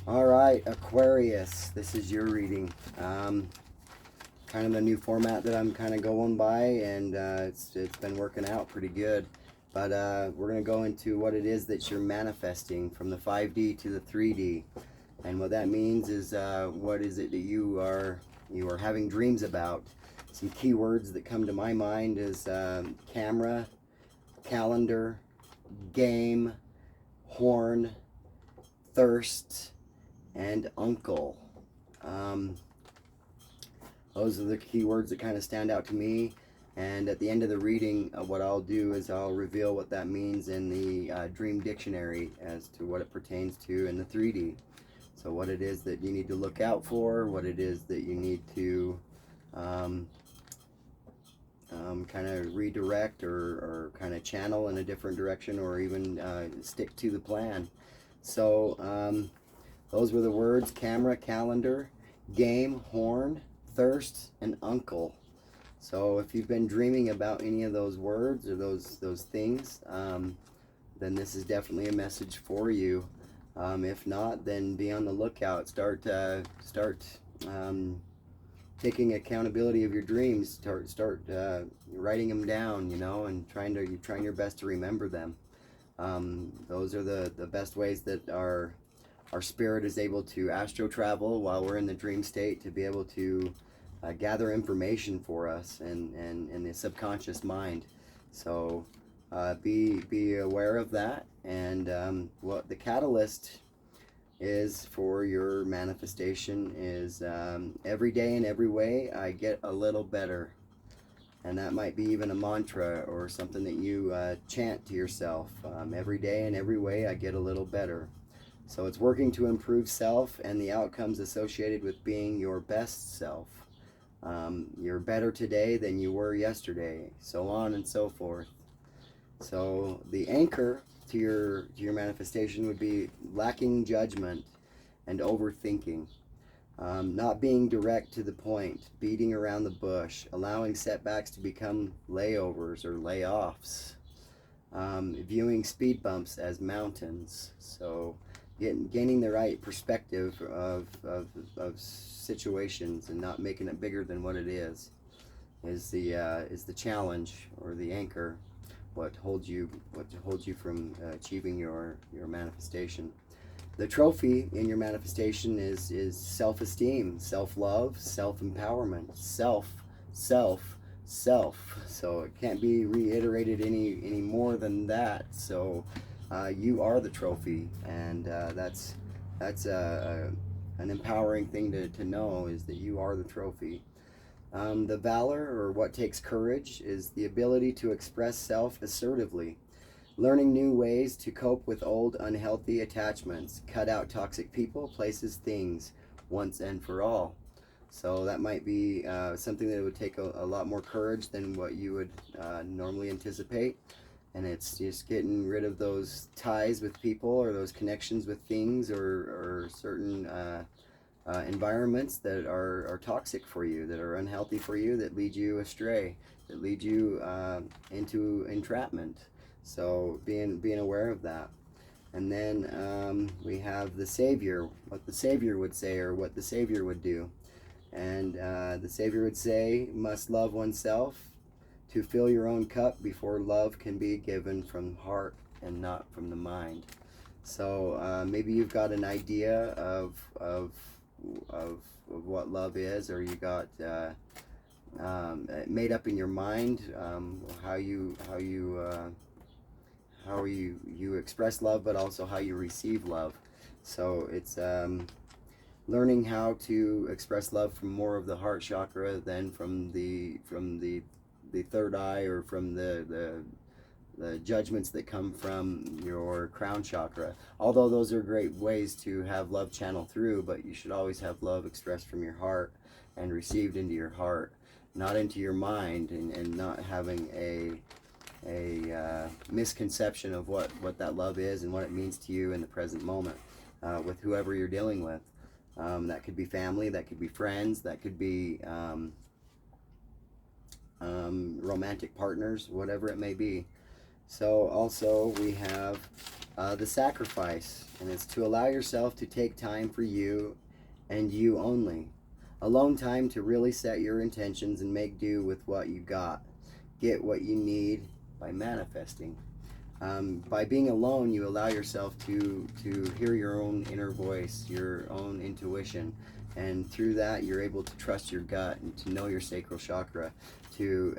All right, Aquarius, this is your reading. Kind of a new format that I'm kind of going by, and it's been working out pretty good. But we're going to go into what it is that you're manifesting from the 5D to the 3D. And what that means is what is it that you are having dreams about. Some keywords that come to my mind is camera, calendar, game, horn, thirst, and uncle. Those are the keywords that kind of stand out to me. And at the end of the reading, what I'll do is I'll reveal what that means in the Dream Dictionary as to what it pertains to in the 3D. So what it is that you need to look out for, what it is that you need to kind of redirect or kind of channel in a different direction, or even stick to the plan. So those were the words: camera, calendar, game, horn, thirst, and uncle. So if you've been dreaming about any of those words or those things, then this is definitely a message for you. If not, then be on the lookout. Start taking accountability of your dreams. Start writing them down, and trying your best to remember them. Those are the best ways that our spirit is able to astro travel while we're in the dream state, to be able to gather information for us and in the subconscious mind. So be aware of that. And what the catalyst is for your manifestation is every day in every way I get a little better. And that might be even a mantra or something that you chant to yourself. Every day in every way I get a little better. So it's working to improve self and the outcomes associated with being your best self. You're better today than you were yesterday, so on and so forth. So the anchor to your manifestation would be lacking judgment and overthinking, not being direct to the point, beating around the bush, allowing setbacks to become layovers or layoffs, viewing speed bumps as mountains. So gaining the right perspective of situations and not making it bigger than what it is the challenge, or the anchor, what holds you from achieving your manifestation. The trophy in your manifestation is self-esteem, self-love, self-empowerment, self. So it can't be reiterated any more than that. So you are the trophy, and that's an empowering thing to know, is that you are the trophy. The valor, or what takes courage, is the ability to express self assertively, learning new ways to cope with old unhealthy attachments, cut out toxic people, places, things, once and for all. So that might be something that would take a lot more courage than what you would normally anticipate. And it's just getting rid of those ties with people, or those connections with things, or certain environments that are toxic for you, that are unhealthy for you, that lead you astray, that lead you into entrapment. So being aware of that. And then we have the Savior, what the Savior would say, or what the Savior would do. And the Savior would say, must love oneself to fill your own cup before love can be given from heart and not from the mind. So maybe you've got an idea of what love is, or you got made up in your mind how you express love, but also how you receive love. So it's learning how to express love from more of the heart chakra than from the third eye, or from the judgments that come from your crown chakra. Although those are great ways to have love channel through, but you should always have love expressed from your heart and received into your heart, not into your mind, and not having a misconception of what that love is and what it means to you in the present moment with whoever you're dealing with. That could be family, that could be friends, that could be romantic partners, whatever it may be. So also we have the sacrifice, and it's to allow yourself to take time for you and you only. Alone time to really set your intentions and make do with what you got. Get what you need by manifesting. By being alone, you allow yourself to hear your own inner voice, your own intuition, and through that you're able to trust your gut and to know your sacral chakra, to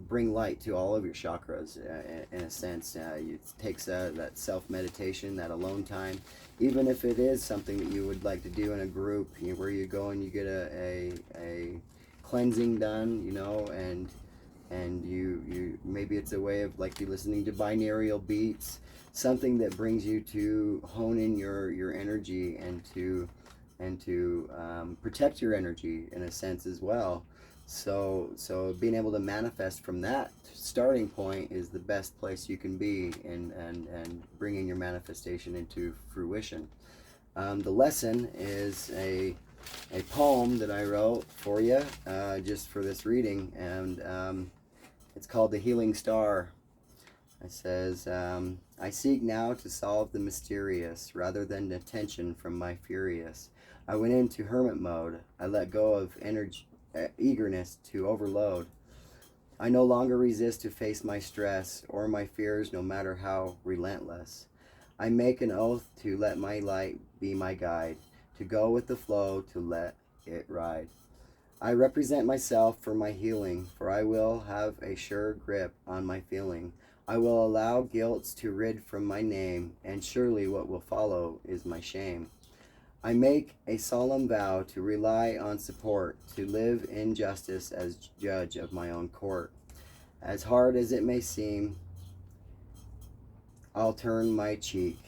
bring light to all of your chakras. In a sense, it takes that self-meditation, that alone time, even if it is something that you would like to do in a group, where you go and you get a cleansing done, and you maybe it's a way of like you listening to binaural beats, something that brings you to hone in your energy and to protect your energy in a sense as well. So being able to manifest from that starting point is the best place you can be, and bringing your manifestation into fruition. The lesson is a poem that I wrote for you, just for this reading, and it's called The Healing Star. It says, I seek now to solve the mysterious rather than attention from my furious. I went into hermit mode. I let go of eagerness to overload. I no longer resist to face my stress or my fears, no matter how relentless. I make an oath to let my light be my guide, to go with the flow, to let it ride. I represent myself for my healing, for I will have a sure grip on my feeling. I will allow guilt to rid from my name, and surely what will follow is my shame. I make a solemn vow to rely on support, to live in justice as judge of my own court. As hard as it may seem, I'll turn my cheek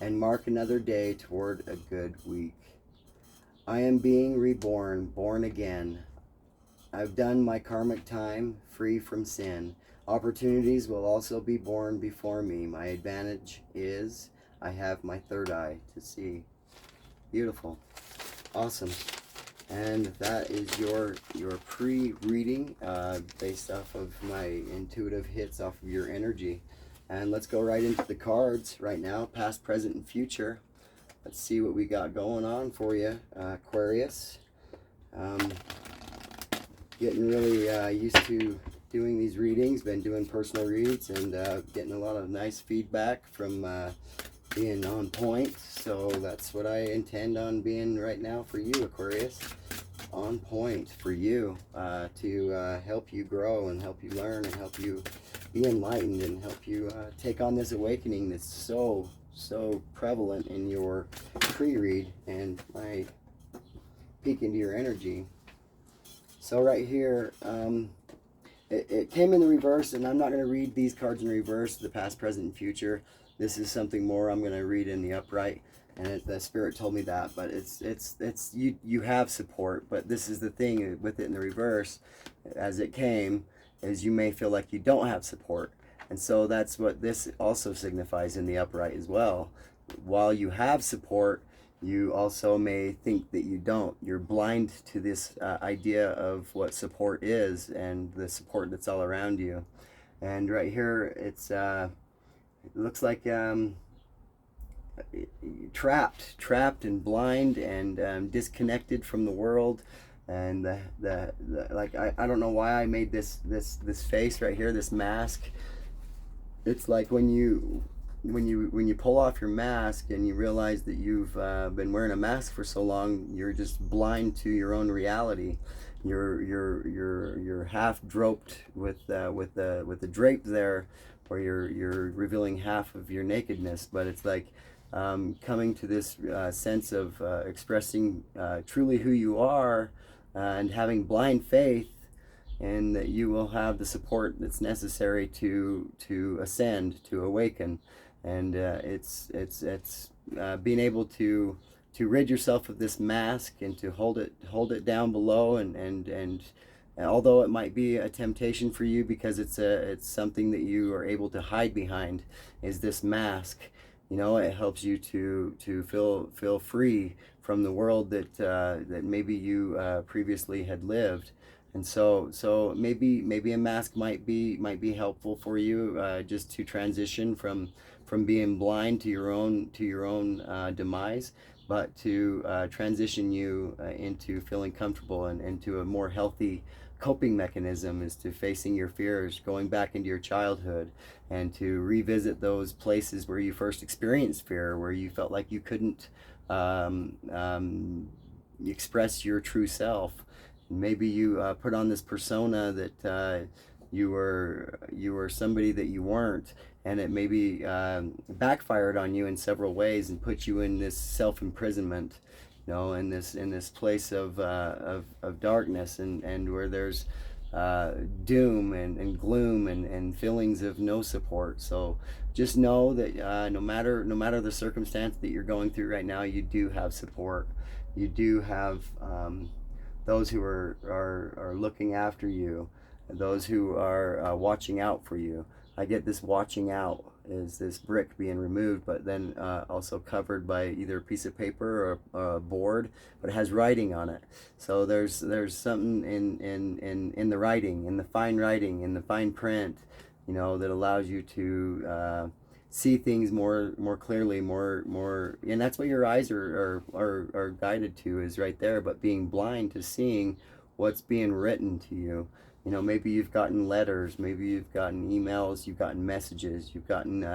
and mark another day toward a good week. I am being reborn, born again. I've done my karmic time, free from sin. Opportunities will also be born before me. My advantage is I have my third eye to see. Beautiful. Awesome. And that is your pre-reading based off of my intuitive hits off of your energy. And let's go right into the cards right now, past, present, and future. Let's see what we got going on for you, Aquarius. Getting really used to doing these readings. Been doing personal reads and getting a lot of nice feedback from being on point. So that's what I intend on being right now for you, Aquarius. On point for you, to help you grow and help you learn and help you be enlightened and help you take on this awakening that's so prevalent in your pre-read and my peek into your energy. So right here, it came in the reverse, and I'm not going to read these cards in reverse, the past, present, and future. This is something more I'm going to read in the upright, and the Spirit told me that. But it's you have support, but this is the thing with it in the reverse, as it came, is you may feel like you don't have support. And so that's what this also signifies in the upright as well. While you have support, you also may think that you don't. You're blind to this idea of what support is and the support that's all around you. And right here, it looks like trapped and blind and disconnected from the world. And like I don't know why I made this face right here, this mask. It's like when you pull off your mask and you realize that you've been wearing a mask for so long, you're just blind to your own reality. You're half draped with the drape there, where you're revealing half of your nakedness. But it's like coming to this sense of expressing truly who you are, and having blind faith, and that you will have the support that's necessary to ascend, to awaken. And it's being able to rid yourself of this mask and to hold it down below, and although it might be a temptation for you because it's something that you are able to hide behind, is this mask. It helps you to feel free from the world that maybe you previously had lived. And so maybe a mask might be helpful for you, just to transition from from being blind to your own demise, but to transition you into feeling comfortable and into a more healthy coping mechanism, is to facing your fears, going back into your childhood, and to revisit those places where you first experienced fear, where you felt like you couldn't express your true self. Maybe you put on this persona that you were somebody that you weren't, and it maybe backfired on you in several ways and put you in this self-imprisonment, you know, in this place of darkness, and where there's doom and gloom and feelings of no support. So just know that no matter the circumstance that you're going through right now, you do have support. You do have those who are looking after you, those who are watching out for you. I get this watching out is this brick being removed, but then also covered by either a piece of paper or a board, but it has writing on it. So there's something in the writing, in the fine writing, in the fine print, you know, that allows you to see things more clearly, more, and that's what your eyes are guided to, is right there. But being blind to seeing what's being written to you. You know, maybe you've gotten letters, maybe you've gotten emails, you've gotten messages, you've gotten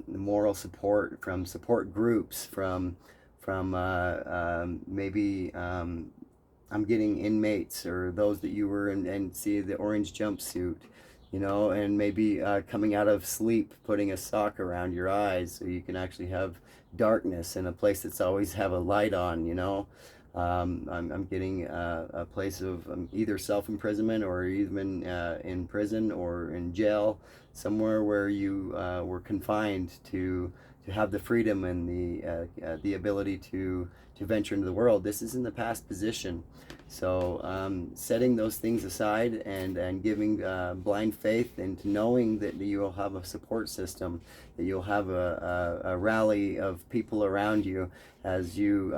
moral support from support groups, from maybe I'm getting inmates, or those that you were in, and see the orange jumpsuit, you know, and maybe coming out of sleep, putting a sock around your eyes so you can actually have darkness in a place that's always have a light on, you know. I'm getting a place of either self-imprisonment, or even in prison or in jail, somewhere where you were confined to have the freedom and the ability to venture into the world. This is in the past position. So setting those things aside and giving blind faith into knowing that you'll have a support system, that you'll have a rally of people around you as you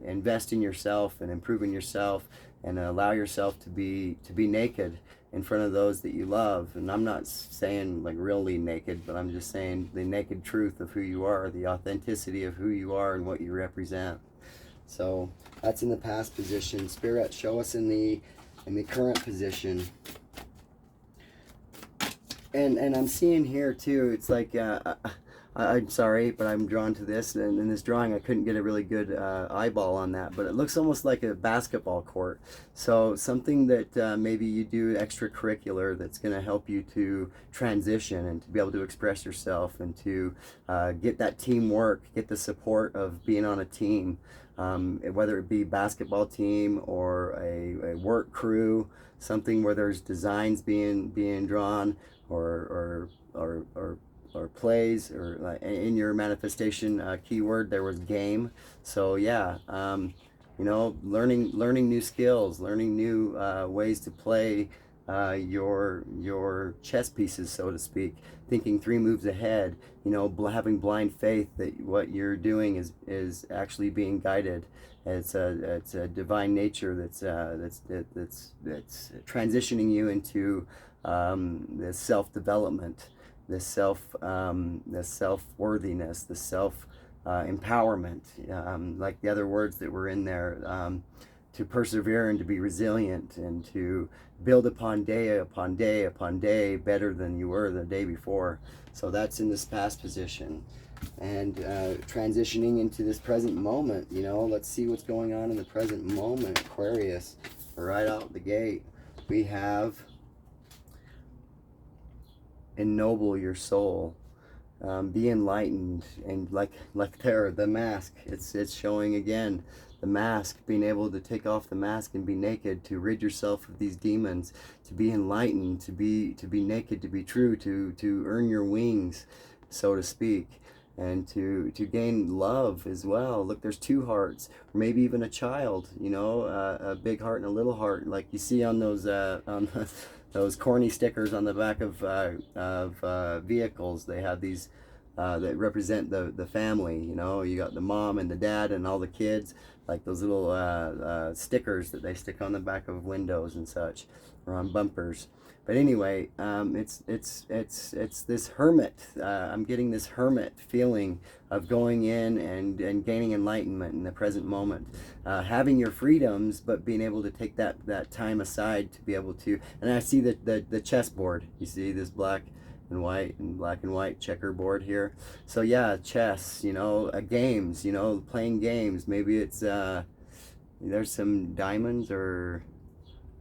invest in yourself and improve in yourself, and allow yourself to be naked in front of those that you love. And I'm not saying like really naked, but I'm just saying the naked truth of who you are, the authenticity of who you are and what you represent. So that's in the past position. Spirit, show us in the current position. And I'm seeing here too, it's like I'm sorry, but I'm drawn to this, and in this drawing I couldn't get a really good eyeball on that, but it looks almost like a basketball court. So something that maybe you do extracurricular that's going to help you to transition and to be able to express yourself, and to get that teamwork, get the support of being on a team, whether it be basketball team or a work crew, something where there's designs being drawn, or plays, or in your manifestation keyword there was game. So yeah, you know, learning new skills, learning new ways to play your chess pieces, so to speak, thinking 3 moves ahead, you know, having blind faith that what you're doing is actually being guided. It's a divine nature that's transitioning you into this self-development, this self-worthiness, the self-empowerment, like the other words that were in there, to persevere and to be resilient, and to build upon day upon day upon day better than you were the day before. So that's in this past position. And transitioning into this present moment, you know, let's see what's going on in the present moment, Aquarius. Right out the gate, we have ennoble your soul, be enlightened, and like there, the mask, it's showing again, the mask, being able to take off the mask and be naked, to rid yourself of these demons, to be enlightened, to be naked, to be true, to earn your wings, so to speak, and to gain love as well. Look, there's 2 hearts, or maybe even a child, you know, a big heart and a little heart, like you see on those those corny stickers on the back of vehicles. They have these that represent the family, you know. You got the mom and the dad and all the kids, like those little stickers that they stick on the back of windows and such, or on bumpers. But anyway, it's this hermit. I'm getting this hermit feeling of going in and gaining enlightenment in the present moment, having your freedoms, but being able to take that time aside to be able to. And I see the chessboard. You see this black and white checkerboard here. So yeah, chess. You know, games. You know, playing games. Maybe it's there's some diamonds or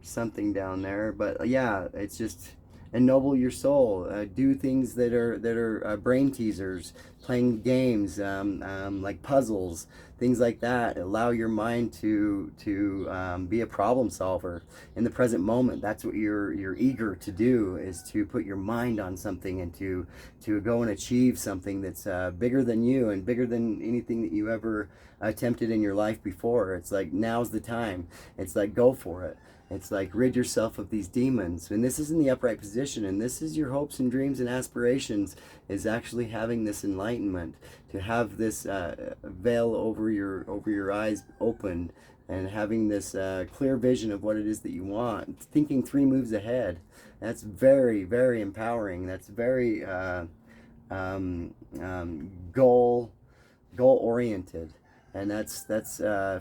something down there, but yeah, it's just ennoble your soul. Do things that are brain teasers, playing games, like puzzles, things like that. Allow your mind to be a problem solver in the present moment. That's what you're eager to do, is to put your mind on something and to go and achieve something that's bigger than you and bigger than anything that you ever attempted in your life before. It's like, now's the time. It's like, go for it. It's like, rid yourself of these demons. And this is in the upright position, and this is your hopes and dreams and aspirations, is actually having this enlightenment, to have this veil over your eyes opened, and having this clear vision of what it is that you want, thinking 3 moves ahead. That's very, very empowering. That's very goal oriented. And that's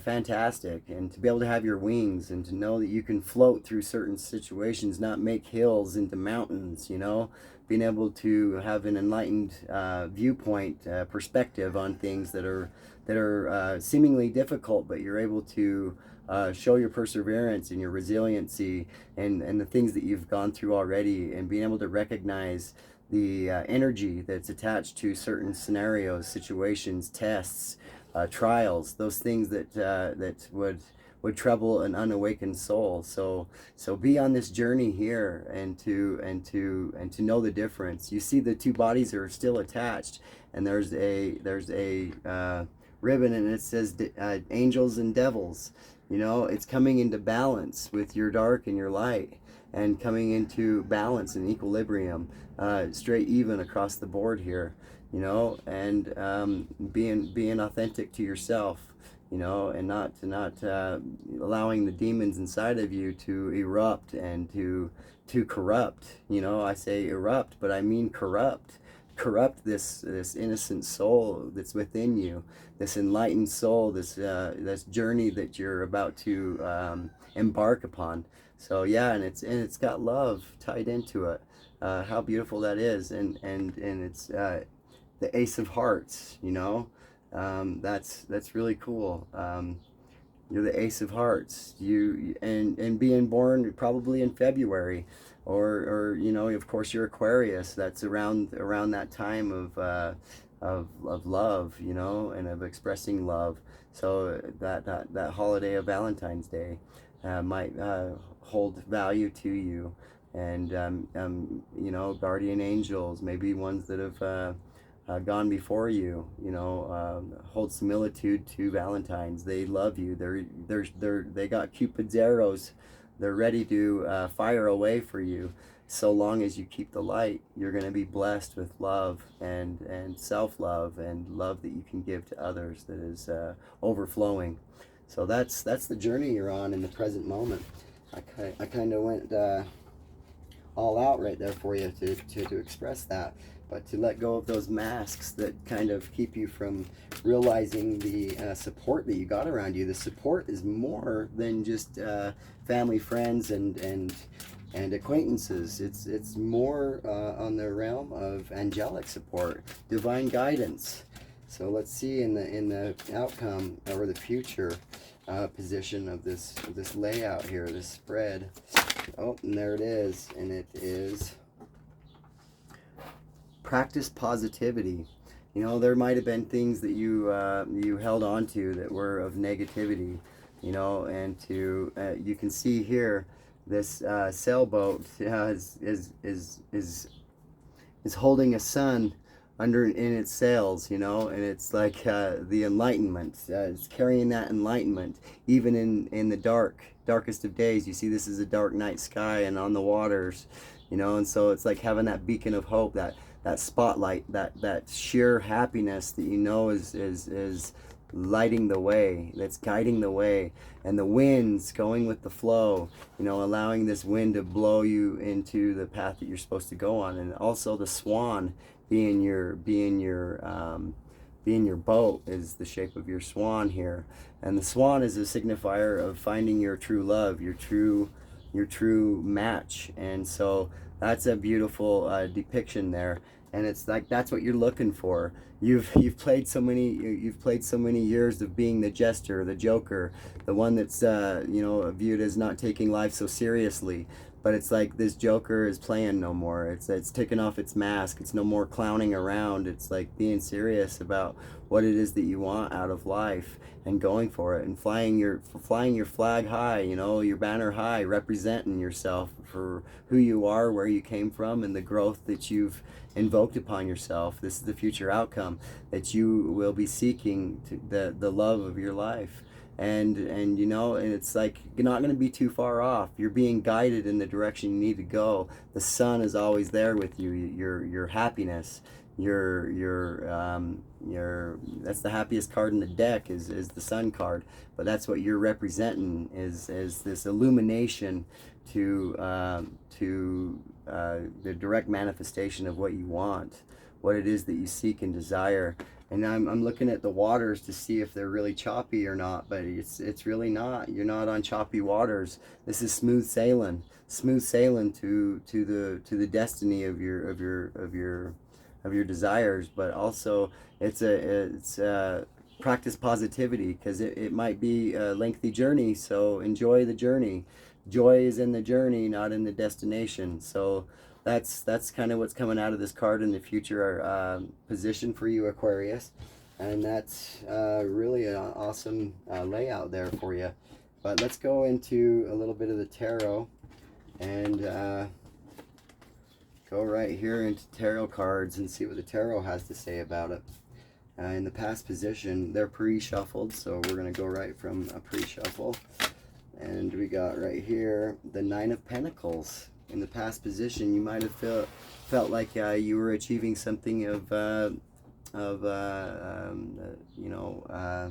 fantastic. And to be able to have your wings and to know that you can float through certain situations, not make hills into mountains, you know, being able to have an enlightened viewpoint, perspective on things that are seemingly difficult, but you're able to show your perseverance and your resiliency and the things that you've gone through already, and being able to recognize the energy that's attached to certain scenarios, situations, tests, trials, those things that would trouble an unawakened soul. So be on this journey here, and to know the difference. You see, the 2 bodies are still attached, and there's a ribbon, and it says angels and devils. You know, it's coming into balance with your dark and your light, and coming into balance and equilibrium, straight even across the board here. You know, and being authentic to yourself, you know, and not allowing the demons inside of you to erupt and to corrupt. You know, I say erupt, but I mean corrupt this innocent soul that's within you, this enlightened soul, this journey that you're about to embark upon. So yeah, and it's got love tied into it. How beautiful that is. And it's the Ace of Hearts, you know. That's really cool. You're the Ace of Hearts. And being born probably in February, or you know, of course you're Aquarius. That's around that time of love, you know, and of expressing love. So that holiday of Valentine's Day might hold value to you. And you know, guardian angels, maybe ones that have gone before you, you know, hold similitude to Valentine's. They love you. They got Cupid's arrows. They're ready to fire away for you. So long as you keep the light, you're going to be blessed with love and self-love and love that you can give to others, that is overflowing. So that's the journey you're on in the present moment. I kind of went all out right there for you to express that. But to let go of those masks that kind of keep you from realizing the support that you got around you. The support is more than just family, friends, and acquaintances. It's more on the realm of angelic support, divine guidance. So let's see in the outcome or the future position of this layout here, this spread. Oh, and there it is, and it is practice positivity. You know, there might have been things that you held on to that were of negativity, you know, and you can see here this sailboat is holding a sun in its sails, you know, and it's like the enlightenment. It's carrying that enlightenment even in the darkest of days. You see, this is a dark night sky and on the waters, you know, and so it's like having that beacon of hope, that spotlight, that sheer happiness that you know is lighting the way, that's guiding the way, and the wind's going with the flow, you know, allowing this wind to blow you into the path that you're supposed to go on. And also the swan being your boat is the shape of your swan here. And the swan is a signifier of finding your true love, your true match. And so that's a beautiful depiction there. And it's like, that's what you're looking for. You've played so many years of being the jester, the joker, the one that's you know, viewed as not taking life so seriously. But it's like this joker is playing no more. It's taken off its mask. It's no more clowning around. It's like being serious about what it is that you want out of life and going for it and flying your flag high, you know, your banner high, representing yourself for who you are, where you came from, and the growth that you've invoked upon yourself. This is the future outcome that you will be seeking, to the love of your life. And you know, and it's like, you're not going to be too far off. You're being guided in the direction you need to go. The sun is always there with you. Your happiness, your that's the happiest card in the deck, is the sun card. But that's what you're representing, is this illumination to the direct manifestation of what you want, what it is that you seek and desire. And I'm looking at the waters to see if they're really choppy or not, but it's really not. You're not on choppy waters. This is smooth sailing to the destiny of your desires. But also it's practice positivity, because it might be a lengthy journey. So enjoy the journey. Joy is in the journey, not in the destination. So that's kind of what's coming out of this card in the future position for you, Aquarius. And that's really an awesome layout there for you. But let's go into a little bit of the tarot and go right here into tarot cards and see what the tarot has to say about it. In the past position, they're pre-shuffled, so we're going to go right from a pre-shuffle. And we got right here the Nine of Pentacles. In the past position, you might have felt like you were achieving something of you know,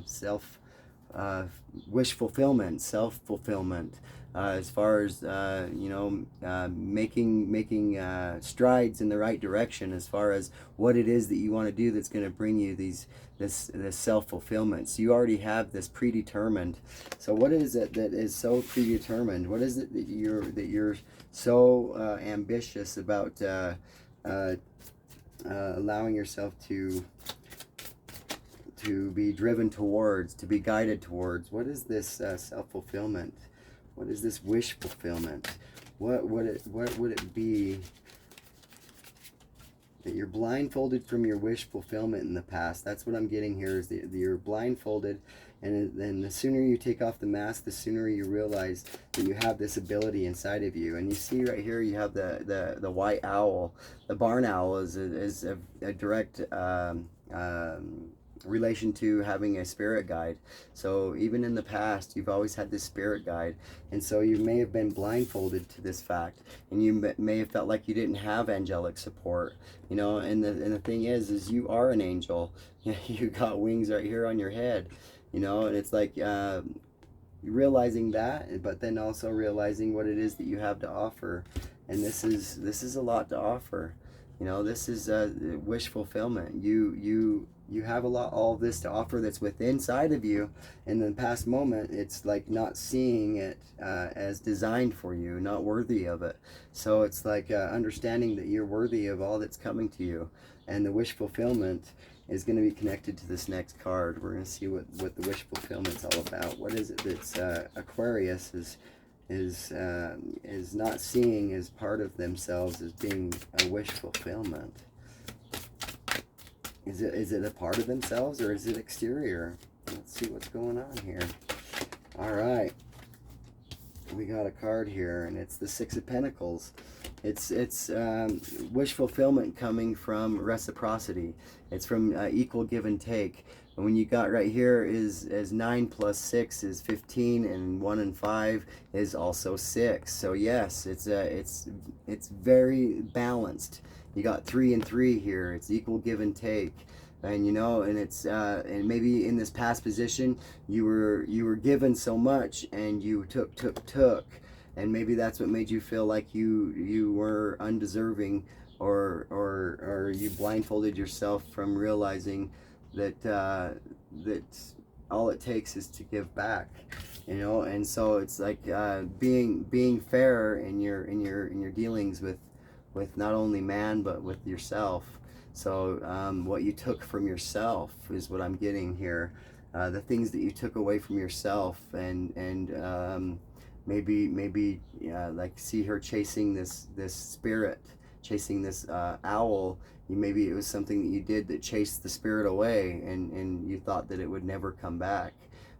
wish fulfillment, self-fulfillment, as far as you know, making strides in the right direction, as far as what it is that you want to do that's going to bring you this self-fulfillment. So you already have this predetermined. So what is it that is so predetermined? What is it that you're so ambitious about allowing yourself to be driven towards, to be guided towards? What is this self-fulfillment? What is this wish fulfillment? What would it be that you're blindfolded from your wish fulfillment in the past? That's what I'm getting here, is that you're blindfolded, and then the sooner you take off the mask, the sooner you realize that you have this ability inside of you. And you see right here, you have the white owl. The barn owl is a direct relation to having a spirit guide. So even in the past, you've always had this spirit guide, and so you may have been blindfolded to this fact, and you may have felt like you didn't have angelic support, you know. And the thing is you are an angel. You got wings right here on your head, you know. And it's like realizing that, but then also realizing what it is that you have to offer. And this is a lot to offer, you know. This is wish fulfillment. You have all of this to offer that's within inside of you. In the past moment, it's like not seeing it as designed for you, not worthy of it. So it's like understanding that you're worthy of all that's coming to you. And the wish fulfillment is going to be connected to this next card. We're going to see what the wish fulfillment's all about. What is it that's Aquarius is not seeing as part of themselves as being a wish fulfillment? Is it a part of themselves, or is it exterior? Let's see what's going on here. All right, we got a card here, and it's the Six of Pentacles. It's wish fulfillment coming from reciprocity. It's from equal give and take. And when you got right here is 9 plus 6 is 15, and 1 and 5 is also 6. So yes, it's very balanced. You got 3 and 3 here. It's equal give and take. And you know, and it's and maybe in this past position you were given so much and you took, and maybe that's what made you feel like you were undeserving, or you blindfolded yourself from realizing that that all it takes is to give back, you know. And so it's like being fair in your dealings with not only man but with yourself. So what you took from yourself is what I'm getting here. The things that you took away from yourself, and maybe like see her chasing this spirit, chasing this owl. Maybe it was something that you did that chased the spirit away, and you thought that it would never come back.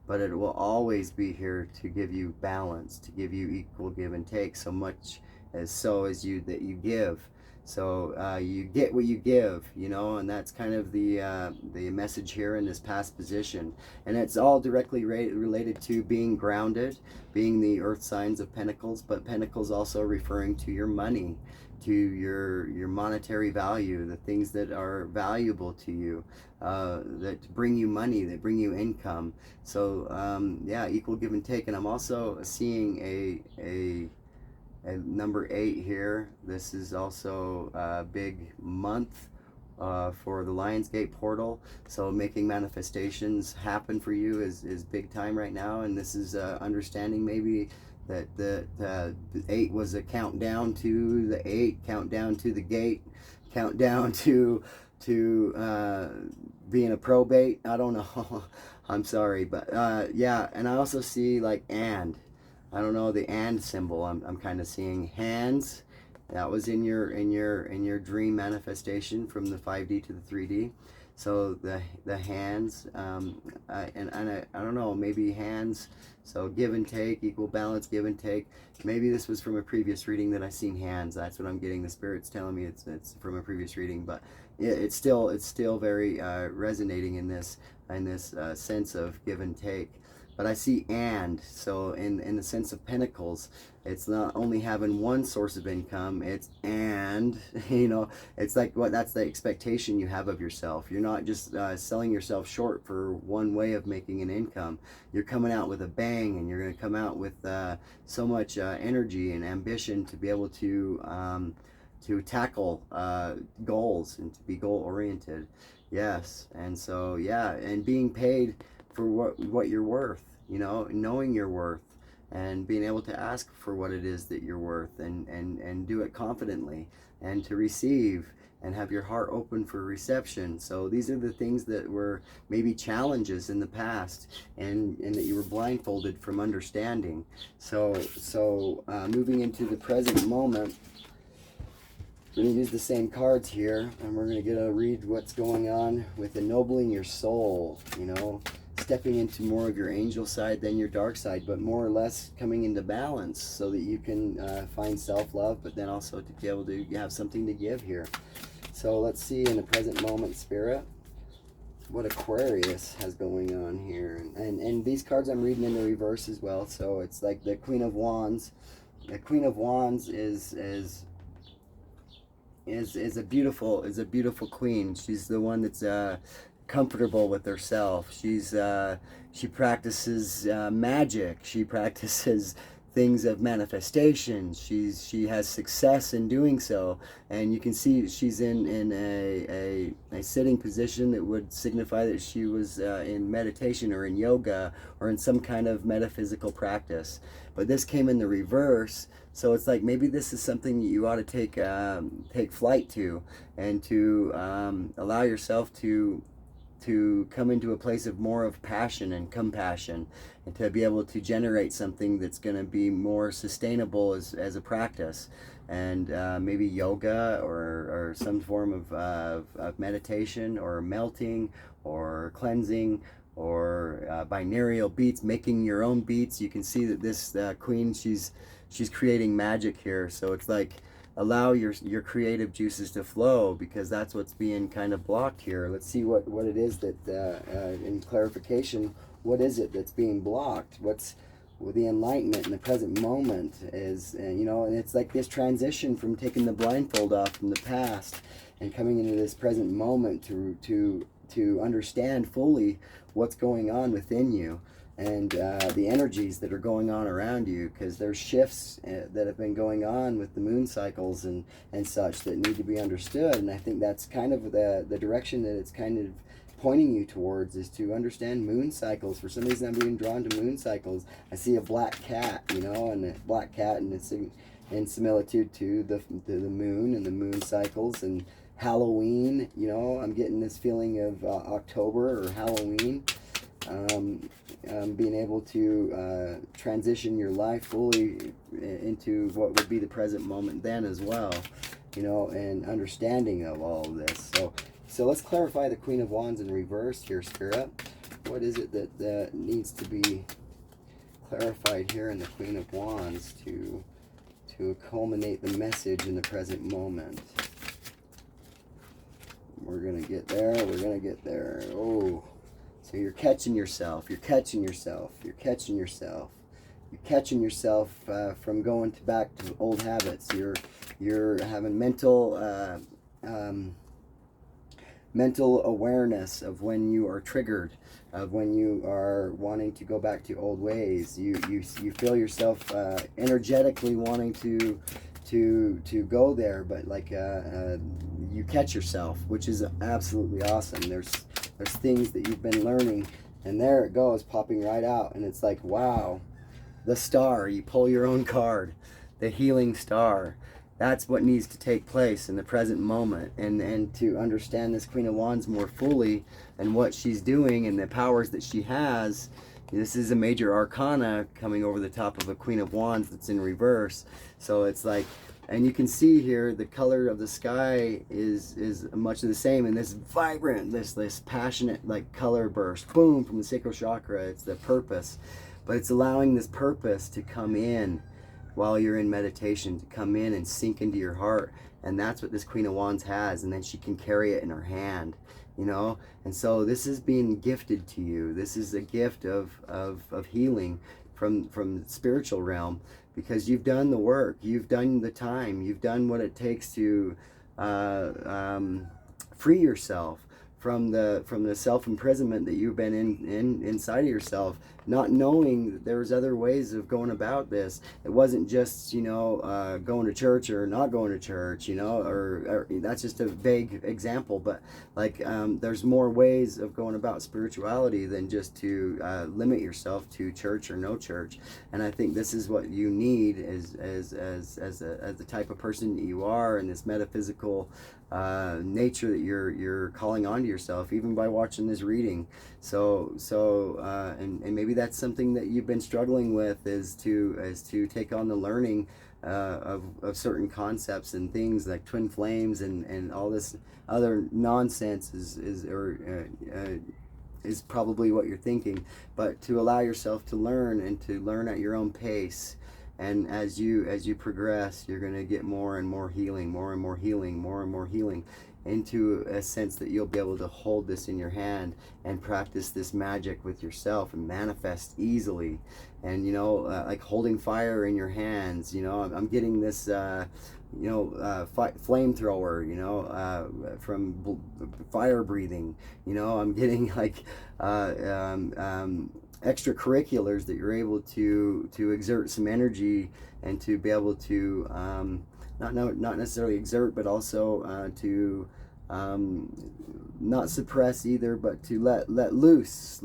But it will always be here to give you balance, to give you equal give and take, so much as you give. So you get what you give, you know, and that's kind of the message here in this past position. And it's all directly related to being grounded, being the earth signs of Pentacles, but Pentacles also referring to your money, to your monetary value, the things that are valuable to you, that bring you money, that bring you income. So yeah, equal give and take. And I'm also seeing a number 8 here. This is also a big month for the Lionsgate portal. So making manifestations happen for you is big time right now. And this is understanding maybe that the 8 was a countdown to the 8, countdown to the gate, countdown to being a probate. I don't know. I'm sorry, but yeah. And I also see like and. I don't know, the and symbol. I'm kind of seeing hands. That was in your dream manifestation from the 5D to the 3D. So the hands, and I don't know, maybe hands. So give and take, equal balance, give and take. Maybe this was from a previous reading that I seen hands. That's what I'm getting. The Spirit's telling me it's from a previous reading, but it's still very resonating in this sense of give and take. But I see and, so in the sense of Pentacles, it's not only having one source of income, it's and, you know, it's like that's the expectation you have of yourself. You're not just selling yourself short for one way of making an income. You're coming out with a bang, and you're going to come out with so much energy and ambition to be able to tackle goals and to be goal oriented. Yes. And so yeah, and being paid for what you're worth, you know, knowing your worth and being able to ask for what it is that you're worth, and do it confidently, and to receive and have your heart open for reception. So these are the things that were maybe challenges in the past, and that you were blindfolded from understanding. So moving into the present moment, we're going to use the same cards here, and we're going to read what's going on with ennobling your soul, you know, stepping into more of your angel side than your dark side, but more or less coming into balance so that you can find self-love, but then also to be able to have something to give here. So let's see in the present moment, Spirit, what Aquarius has going on here. And these cards I'm reading in the reverse as well. So it's like the Queen of Wands. The Queen of Wands is a beautiful queen. She's the one that's comfortable with herself. She practices magic. She practices things of manifestation. She has success in doing so, and you can see she's in a sitting position that would signify that she was in meditation or in yoga or in some kind of metaphysical practice. But this came in the reverse, so it's like maybe this is something you ought to take flight to, and to allow yourself to come into a place of more of passion and compassion, and to be able to generate something that's going to be more sustainable as a practice. And maybe yoga or some form of meditation, or melting, or cleansing, or binaural beats, making your own beats. You can see that this queen, she's creating magic here. So it's like, allow your creative juices to flow, because that's what's being kind of blocked here. Let's see what it is that in clarification, what is it that's being blocked? What's with the enlightenment in the present moment is, you know, and it's like this transition from taking the blindfold off from the past and coming into this present moment to to understand fully what's going on within you, and the energies that are going on around you, because there's shifts that have been going on with the moon cycles and such that need to be understood. And I think that's kind of the direction that it's kind of pointing you towards, is to understand moon cycles. For some reason I'm being drawn to moon cycles. I see a black cat, you know, and a black cat, and it's in similitude to the moon and the moon cycles, and Halloween, you know, I'm getting this feeling of October or Halloween. Being able to transition your life fully into what would be the present moment then as well, you know, and understanding of all of this. So let's clarify the Queen of Wands in reverse here, Spirit. What is it that needs to be clarified here in the Queen of Wands to culminate the message in the present moment? We're going to get there. We're going to get there. Oh, so you're catching yourself. You're catching yourself. You're catching yourself. You're catching yourself from going back to old habits. You're having mental awareness of when you are triggered, of when you are wanting to go back to old ways. You feel yourself energetically wanting to go there, but like you catch yourself, which is absolutely awesome. There's things that you've been learning, and there it goes, popping right out, and it's like, wow, the star. You pull your own card, the healing star. That's what needs to take place in the present moment, and to understand this Queen of Wands more fully and what she's doing and the powers that she has. This is a major arcana coming over the top of a Queen of Wands that's in reverse. So it's like, and you can see here the color of the sky is much the same, and this vibrant, this passionate like color burst, boom, from the sacral chakra. It's the purpose, but it's allowing this purpose to come in while you're in meditation, to come in and sink into your heart. And that's what this Queen of Wands has, and then she can carry it in her hand, you know. And so this is being gifted to you. This is a gift of healing from the spiritual realm, because you've done the work, you've done the time, you've done what it takes to free yourself from the self-imprisonment that you've been inside of yourself, not knowing that there's other ways of going about this. It wasn't just, you know, going to church or not going to church, you know, or that's just a vague example, but like there's more ways of going about spirituality than just to limit yourself to church or no church. And I think this is what you need as the type of person that you are, and this metaphysical nature that you're calling onto yourself, even by watching this reading. And maybe that's something that you've been struggling with, is to take on the learning of certain concepts and things like twin flames and all this other nonsense is probably what you're thinking. But to allow yourself to learn, and to learn at your own pace. And as you progress, you're going to get more and more healing, more and more healing, more and more healing, into a sense that you'll be able to hold this in your hand and practice this magic with yourself and manifest easily. And, you know, like holding fire in your hands, you know, I'm getting this, you know, flamethrower, you know, from fire breathing, you know, I'm getting like, extracurriculars that you're able to exert some energy, and to be able to not necessarily exert, but also to not suppress either, but to let loose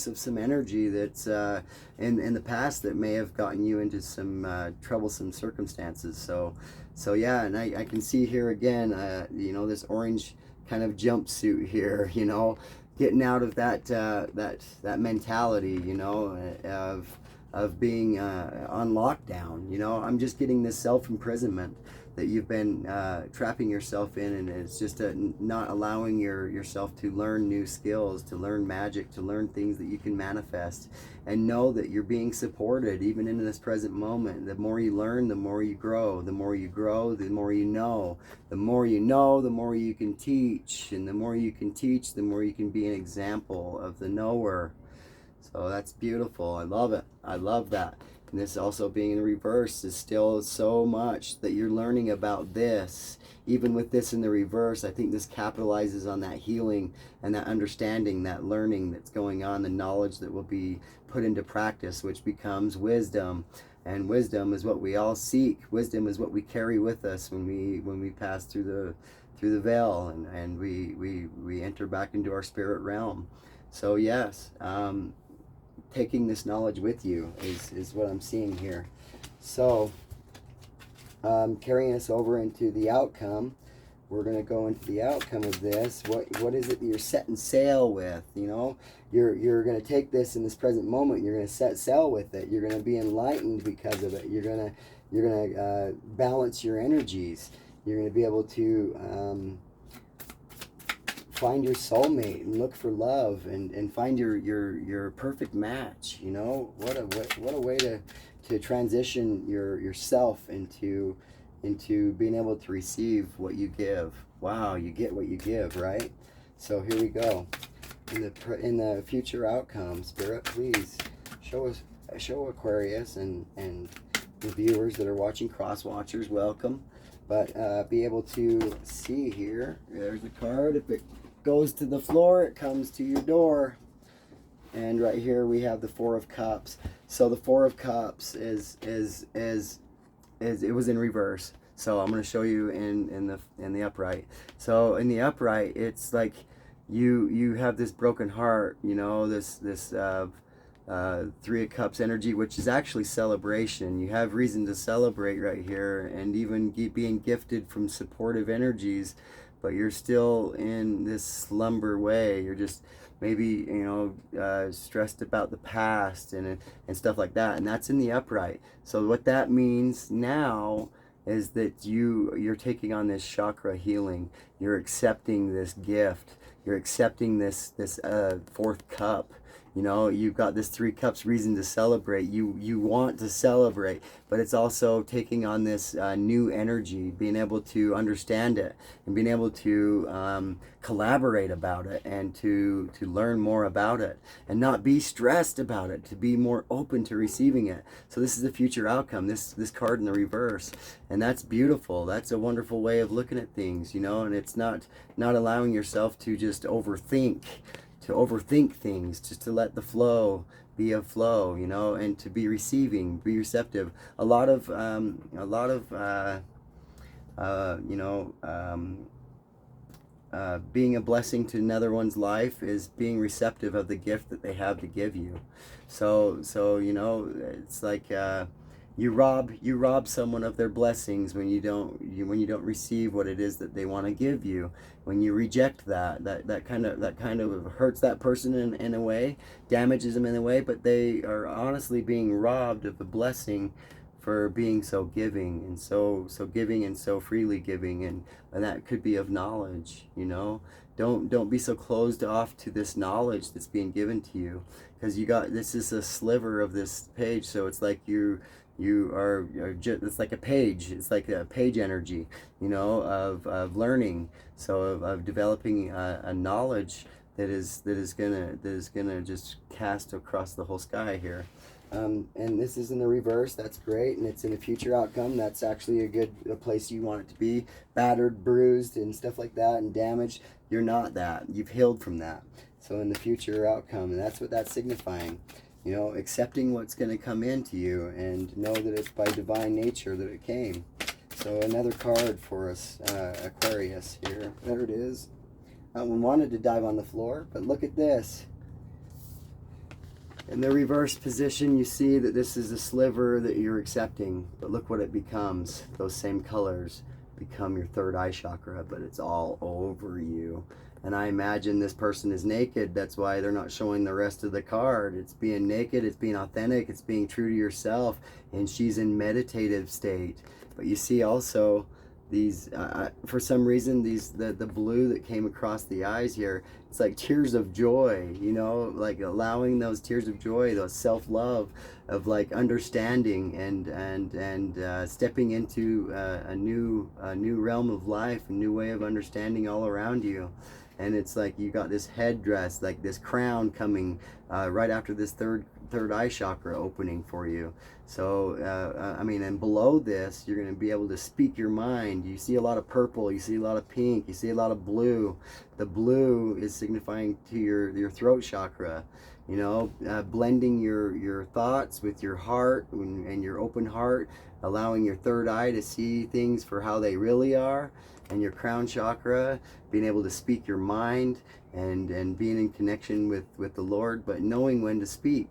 of some energy that's in the past that may have gotten you into some troublesome circumstances. So yeah, and I can see here again, you know, this orange kind of jumpsuit here, you know, getting out of that mentality, you know, of being on lockdown. You know, I'm just getting this self-imprisonment that you've been trapping yourself in, and it's just not allowing yourself to learn new skills, to learn magic, to learn things that you can manifest, and know that you're being supported even in this present moment. The more you learn, the more you grow. The more you grow, the more you know. The more you know, the more you can teach, and the more you can teach, the more you can be an example of the knower. So that's beautiful. I love it. I love that. And this also being in reverse is still so much that you're learning about this. Even with this in the reverse, I think this capitalizes on that healing and that understanding, that learning that's going on, the knowledge that will be put into practice, which becomes wisdom. And wisdom is what we all seek. Wisdom is what we carry with us when we pass through the veil and we enter back into our spirit realm. So yes, taking this knowledge with you is what I'm seeing here. So carrying us over into the outcome, we're going to go into the outcome of this. What is it that you're setting sail with? You know, you're going to take this in this present moment. You're going to set sail with it. You're going to be enlightened because of it. You're going to balance your energies. You're going to be able to find your soulmate and look for love and find your perfect match. You know, what a way to transition yourself into being able to receive what you give. Wow, you get what you give, right? So here we go. In the future outcome, Spirit, please show Aquarius and the viewers that are watching, cross watchers, welcome. But be able to see here. There's the card. If it goes to the floor, it comes to your door. And right here we have the Four of Cups. So the Four of Cups is it was in reverse. So I'm going to show you in the upright. So in the upright, it's like you have this broken heart, you know, this Three of Cups energy, which is actually celebration. You have reason to celebrate right here, and even being gifted from supportive energies, but you're still in this slumber way. You're just maybe, you know, stressed about the past and stuff like that, and that's in the upright. So what that means now is that you're taking on this chakra healing. You're accepting this gift. You're accepting this fourth cup. You know, you've got this Three Cups reason to celebrate. You want to celebrate, but it's also taking on this new energy, being able to understand it and being able to collaborate about it and to learn more about it and not be stressed about it, to be more open to receiving it. So this is the future outcome, this card in the reverse. And that's beautiful. That's a wonderful way of looking at things, you know, and it's not allowing yourself to just overthink things, just to let the flow be a flow, you know, and to be receiving, be receptive. A lot of being a blessing to another one's life is being receptive of the gift that they have to give you. So you know, it's like you rob someone of their blessings when you don't receive what it is that they want to give you. When you reject that kind of hurts that person in a way, damages them in a way, but they are honestly being robbed of the blessing for being so giving and so giving and so freely giving, and that could be of knowledge, you know. Don't be so closed off to this knowledge that's being given to you, because this is a sliver of this page. So it's like you are just, it's like a page. It's like a page energy, you know, of learning. So of developing a knowledge that is gonna just cast across the whole sky here. And this is in the reverse. That's great, and it's in a future outcome. That's actually a place you want it to be. Battered, bruised, and stuff like that, and damaged. You're not that. You've healed from that. So in the future outcome, and that's what that's signifying. You know, accepting what's going to come into you, and know that it's by divine nature that it came. So another card for us, Aquarius here. There it is. That one wanted to dive on the floor, but look at this. In the reverse position, you see that this is a sliver that you're accepting, but look what it becomes. Those same colors become your third eye chakra, but it's all over you. And I imagine this person is naked. That's why they're not showing the rest of the card. It's being naked, it's being authentic, it's being true to yourself, and she's in meditative state. But you see also these, for some reason, the blue that came across the eyes here, it's like tears of joy, you know, like allowing those tears of joy, those self-love of like understanding and stepping into a new realm of life, a new way of understanding all around you. And it's like you got this headdress, like this crown coming right after this third third eye chakra opening for you. So I mean, and below this, you're going to be able to speak your mind. You see a lot of purple, you see a lot of pink, you see a lot of blue. The blue is signifying to your throat chakra. You know, blending your thoughts with your heart and your open heart, allowing your third eye to see things for how they really are, and your crown chakra, being able to speak your mind and being in connection with the Lord, but knowing when to speak.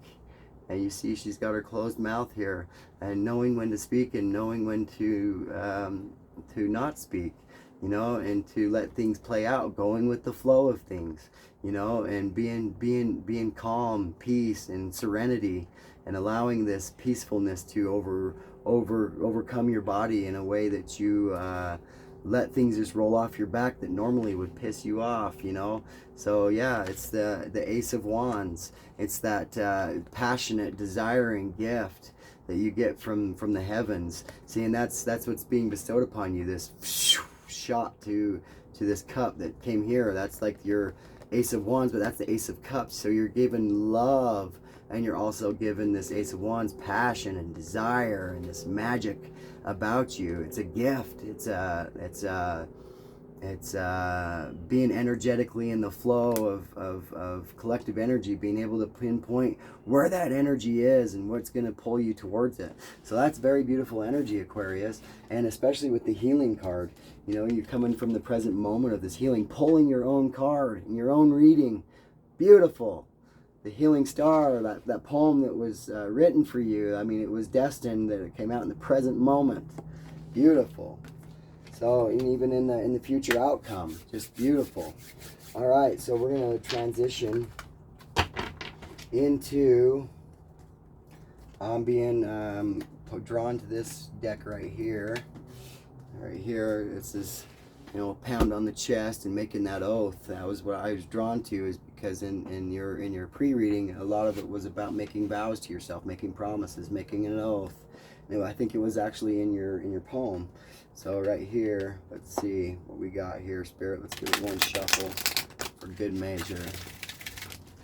And you see she's got her closed mouth here, and knowing when to speak and knowing when to not speak, you know, and to let things play out, going with the flow of things, you know, and being calm, peace, and serenity, and allowing this peacefulness to overcome your body in a way that you let things just roll off your back that normally would piss you off, you know. So yeah, it's the Ace of Wands. It's that passionate, desiring gift that you get from the heavens. See, and that's what's being bestowed upon you. This shot to this cup that came here. That's like your Ace of Wands, but that's the Ace of Cups. So you're given love, and you're also given this Ace of Wands, passion and desire and this magic about you. It's a gift. It's being energetically in the flow of collective energy, being able to pinpoint where that energy is and what's going to pull you towards it. So that's very beautiful energy, Aquarius, and especially with the healing card. You know, you're coming from the present moment of this healing, pulling your own card in your own reading. Beautiful. The Healing Star, that poem that was written for you, I mean, it was destined that it came out in the present moment. Beautiful. So, and even in the future outcome, just beautiful. All right, so we're going to transition into being drawn to this deck right here. Right here, it's this, you know, pound on the chest and making that oath. That was what I was drawn to, is because in your pre-reading, a lot of it was about making vows to yourself, making promises, making an oath. You know, I think it was actually in your poem. So right here, let's see what we got here, Spirit. Let's give it one shuffle for good measure.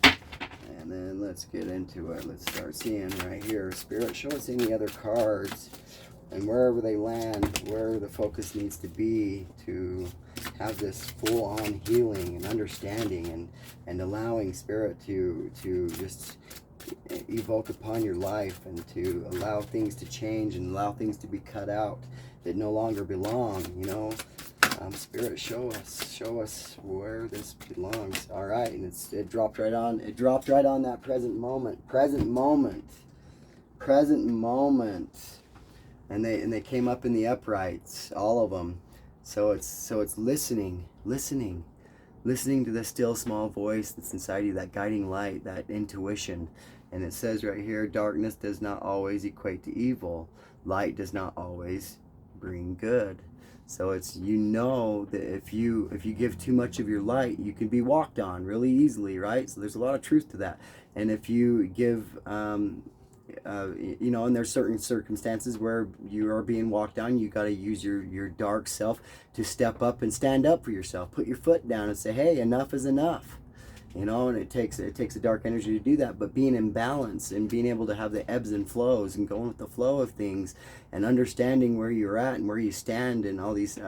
And then let's get into it. Let's start seeing right here. Spirit, show us any other cards, and wherever they land, where the focus needs to be to have this full-on healing and understanding, and allowing Spirit to just evoke upon your life, and to allow things to change and allow things to be cut out that no longer belong, you know. Spirit, show us where this belongs. All right, and it dropped right on that present moment, and they came up in the uprights, all of them. So it's listening to the still small voice that's inside you, that guiding light, that intuition. And it says right here, darkness does not always equate to evil. Light does not always bring good. So it's, you know, that if you give too much of your light, you can be walked on really easily, right? So there's a lot of truth to that. And if you give you know, and there's certain circumstances where you are being walked on, you got to use your dark self to step up and stand up for yourself. Put your foot down and say, hey, enough is enough. You know, and it takes a dark energy to do that. But being in balance and being able to have the ebbs and flows and going with the flow of things, and understanding where you're at and where you stand in all these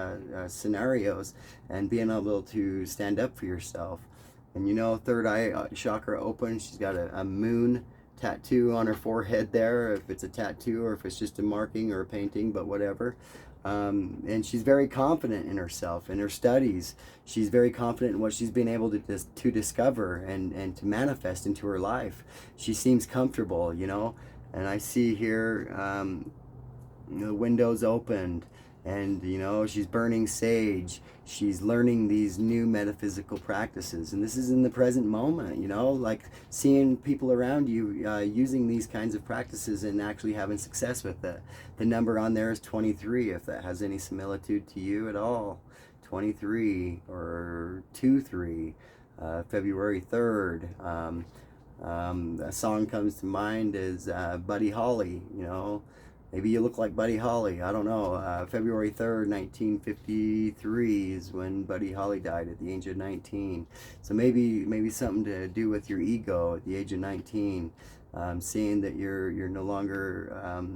scenarios, and being able to stand up for yourself. And you know, third eye chakra open. She's got a moon tattoo on her forehead there, if it's a tattoo or if it's just a marking or a painting, but whatever. And she's very confident in herself, in her studies. She's very confident in what she's been able to discover and to manifest into her life. She seems comfortable, you know. And I see here the windows opened, and you know, she's burning sage. She's learning these new metaphysical practices, and this is in the present moment, you know, like seeing people around you using these kinds of practices and actually having success with it. The number on there is 23, if that has any similitude to you at all. 23 or 23, February 3rd. A song comes to mind is Buddy Holly, you know. Maybe you look like Buddy Holly. I don't know. February 3rd, 1953 is when Buddy Holly died at the age of 19. So maybe something to do with your ego at the age of 19. seeing that you're no longer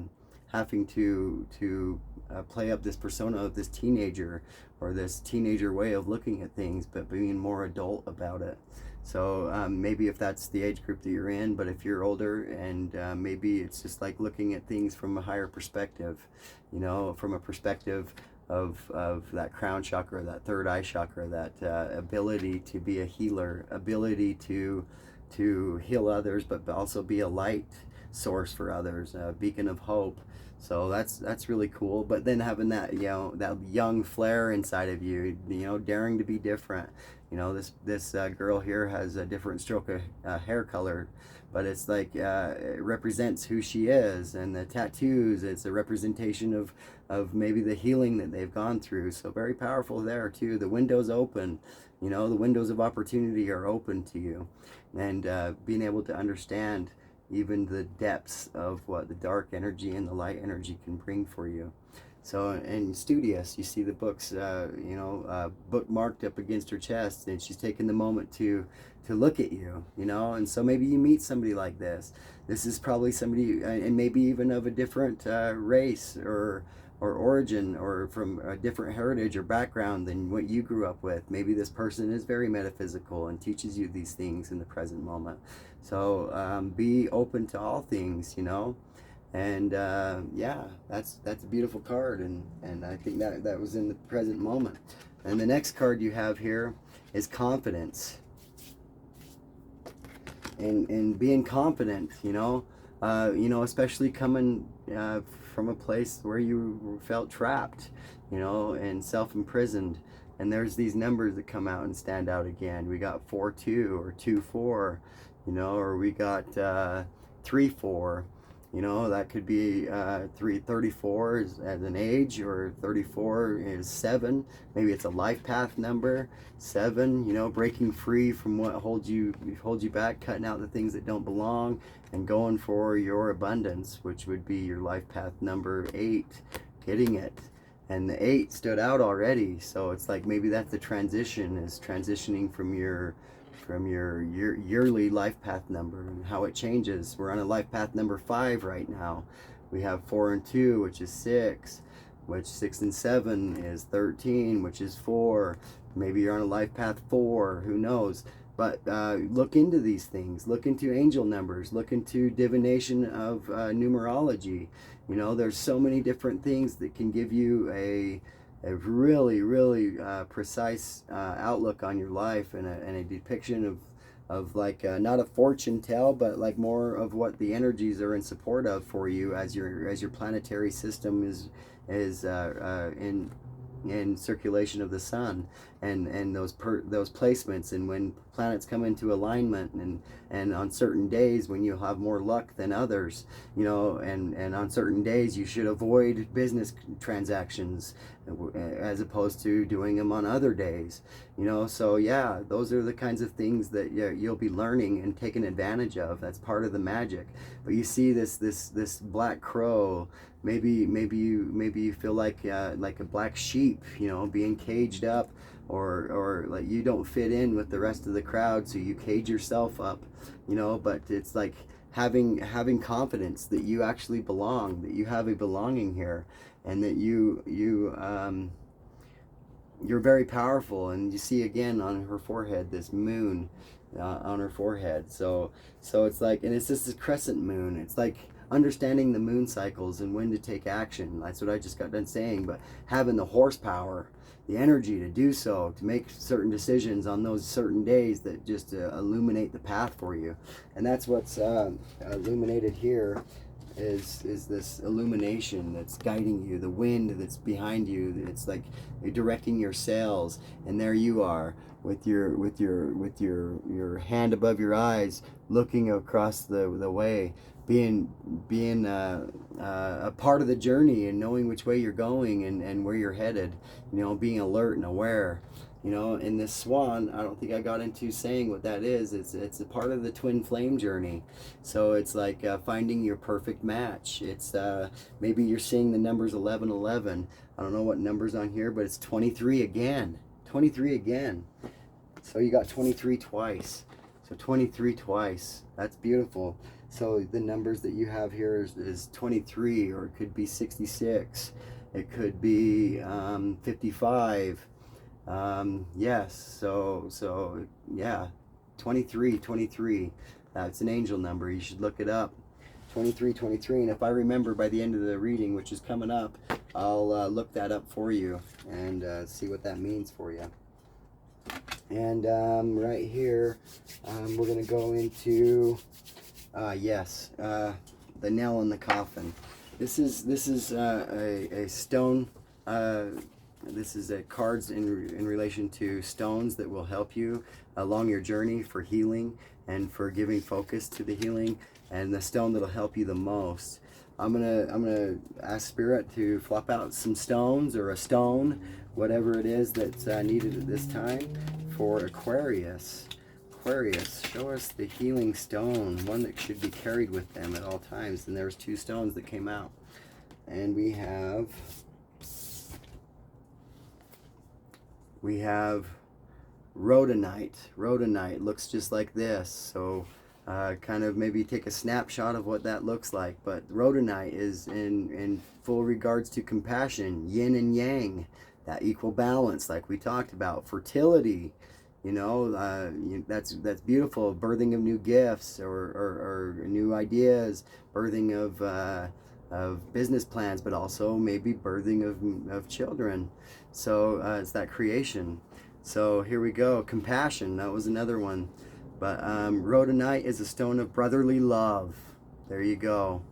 having to play up this persona of this teenager or this teenager way of looking at things, but being more adult about it. So maybe if that's the age group that you're in, but if you're older, and maybe it's just like looking at things from a higher perspective, you know, from a perspective of that crown chakra, that third eye chakra, that ability to be a healer, ability to heal others, but also be a light source for others, a beacon of hope. So that's really cool. But then having that, you know, that young flair inside of you, you know, daring to be different. You know, this girl here has a different stroke of hair color, but it's like it represents who she is. And the tattoos, it's a representation of maybe the healing that they've gone through. So very powerful there too. The window's open. You know, the windows of opportunity are open to you, and being able to understand even the depths of what the dark energy and the light energy can bring for you. So, and studious, you see the books, you know, bookmarked up against her chest, and she's taking the moment to look at you, you know. And so maybe you meet somebody like this. This is probably somebody, and maybe even of a different race or origin, or from a different heritage or background than what you grew up with. Maybe this person is very metaphysical and teaches you these things in the present moment. So be open to all things, you know. And yeah, that's a beautiful card, and I think that was in the present moment. And the next card you have here is confidence, and being confident, you know, especially coming from a place where you felt trapped, you know, and self-imprisoned. And there's these numbers that come out and stand out again. We got 4-2 or 2-4, you know, or we got 3-4. You know, that could be 34 as an age, or 34 is 7. Maybe it's a life path number 7. You know, breaking free from what holds you back, cutting out the things that don't belong, and going for your abundance, which would be your life path number 8. Getting it, and the 8 stood out already. So it's like maybe that's the transition, is transitioning from your yearly life path number, and how it changes. We're on a life path number 5 right now. We have 4 and 2, which is 6, which 6 and 7 is 13, which is 4. Maybe you're on a life path 4, who knows. But look into these things. Look into angel numbers. Look into divination of numerology. You know, there's so many different things that can give you a really precise outlook on your life, and a depiction of like not a fortune tell, but like more of what the energies are in support of for you as your planetary system is in circulation of the sun, and those placements, and when planets come into alignment, and on certain days when you have more luck than others, you know, and on certain days you should avoid business transactions as opposed to doing them on other days, you know. So yeah, those are the kinds of things that you'll be learning and taking advantage of. That's part of the magic. But you see this black crow. Maybe you feel like a black sheep, you know, being caged up, or like you don't fit in with the rest of the crowd, so you cage yourself up, you know. But it's like having confidence that you actually belong, that you have a belonging here, and that you're very powerful. And you see again on her forehead this moon on her forehead. So it's like, and it's just this crescent moon. It's like understanding the moon cycles and when to take action. That's what I just got done saying. But having the horsepower, the energy to do so, to make certain decisions on those certain days that just illuminate the path for you. And that's what's illuminated here, is this illumination that's guiding you, the wind that's behind you. It's like you're directing your sails, and there you are with your hand above your eyes, looking across the way, being a part of the journey, and knowing which way you're going, and where you're headed, you know, being alert and aware. You know, in this swan, I don't think I got into saying what that is. It's a part of the twin flame journey. So it's like finding your perfect match. It's maybe you're seeing the numbers 1111. I don't know what number's on here, but it's 23 again. 23 again. So you got 23 twice. So 23 twice. That's beautiful. So the numbers that you have here is 23, or it could be 66. It could be 55. Yes, so yeah, 23. That's an angel number. You should look it up. 23. And if I remember by the end of the reading, which is coming up, I'll look that up for you and see what that means for you. And right here, we're going to go into, yes, the nail in the coffin. This is a stone. This is cards in relation to stones that will help you along your journey for healing and for giving focus to the healing, and the stone that'll help you the most. I'm gonna ask Spirit to flop out some stones, or a stone, whatever it is that's needed at this time for Aquarius. Aquarius, show us the healing stone, one that should be carried with them at all times. And there's 2 stones that came out, and we have Rhodonite. Rhodonite looks just like this. So kind of maybe take a snapshot of what that looks like. But Rhodonite is in full regards to compassion, yin and yang, that equal balance like we talked about, fertility. You know, that's beautiful. Birthing of new gifts, or new ideas, birthing of business plans, but also maybe birthing of children. So it's that creation. So here we go. Compassion, that was another one. But Rhodonite is a stone of brotherly love. There you go.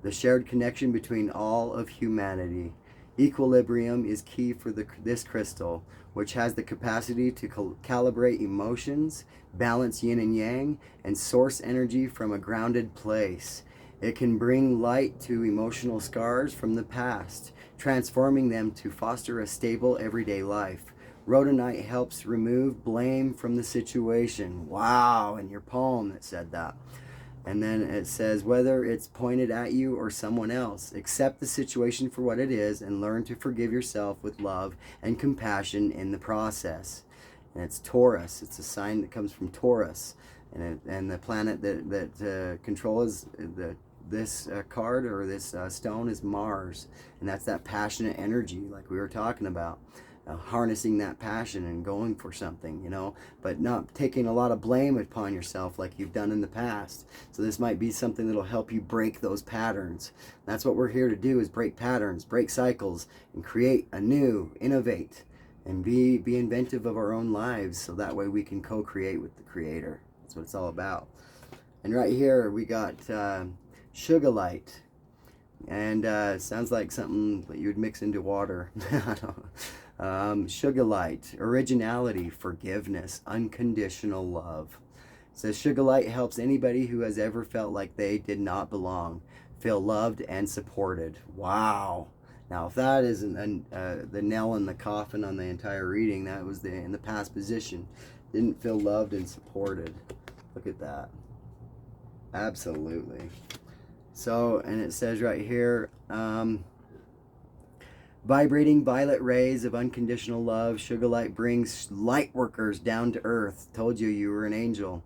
The shared connection between all of humanity. Equilibrium is key for this crystal, which has the capacity to calibrate emotions, balance yin and yang, and source energy from a grounded place. It can bring light to emotional scars from the past, transforming them to foster a stable everyday life. Rhodonite helps remove blame from the situation. Wow, in your poem it said that. And then it says, whether it's pointed at you or someone else, accept the situation for what it is and learn to forgive yourself with love and compassion in the process. And it's Taurus. It's a sign that comes from Taurus. And the planet that controls this card, or this stone, is Mars. And that's that passionate energy like we were talking about. Harnessing that passion and going for something, you know, but not taking a lot of blame upon yourself like you've done in the past. So this might be something that'll help you break those patterns. That's what we're here to do, is break patterns, break cycles, and create a new, innovate, and be inventive of our own lives, so that way we can co-create with the Creator. That's what it's all about. And right here we got Sugarlight. And it sounds like something that you would mix into water. Sugarlight, originality, forgiveness, unconditional love. It says Sugarlight helps anybody who has ever felt like they did not belong feel loved and supported. Wow. Now, if that isn't the nail in the coffin on the entire reading, that was in the past position. Didn't feel loved and supported. Look at that. Absolutely. So, and it says right here, vibrating violet rays of unconditional love, Sugarlight brings light workers down to earth. Told you you were an angel.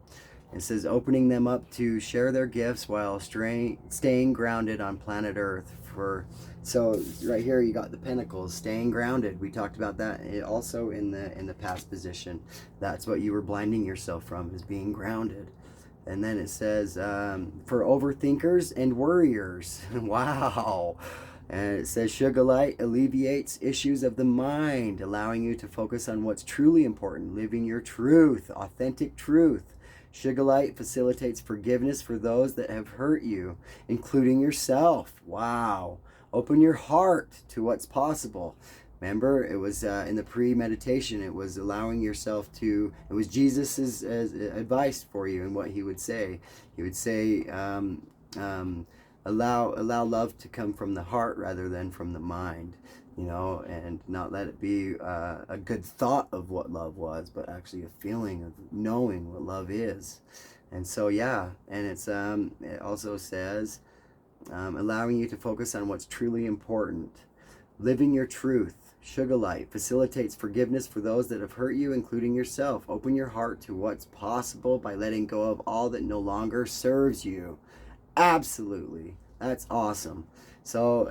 It says opening them up to share their gifts while staying grounded on planet Earth. So right here you got the Pentacles, staying grounded. We talked about that also in the past position. That's what you were blinding yourself from, is being grounded. And then it says, for overthinkers and worriers. Wow. And it says, Sugarlight alleviates issues of the mind, allowing you to focus on what's truly important, living your truth, authentic truth. Sugarlight facilitates forgiveness for those that have hurt you, including yourself. Wow. Open your heart to what's possible. Remember, it was in the pre-meditation, it was allowing yourself to, it was Jesus's advice for you and what he would say. He would say, allow love to come from the heart rather than from the mind, you know, and not let it be a good thought of what love was, but actually a feeling of knowing what love is. And so, yeah, and it also says, allowing you to focus on what's truly important. Living your truth. Sugarlight facilitates forgiveness for those that have hurt you, including yourself. Open your heart to what's possible by letting go of all that no longer serves you. Absolutely. That's awesome. So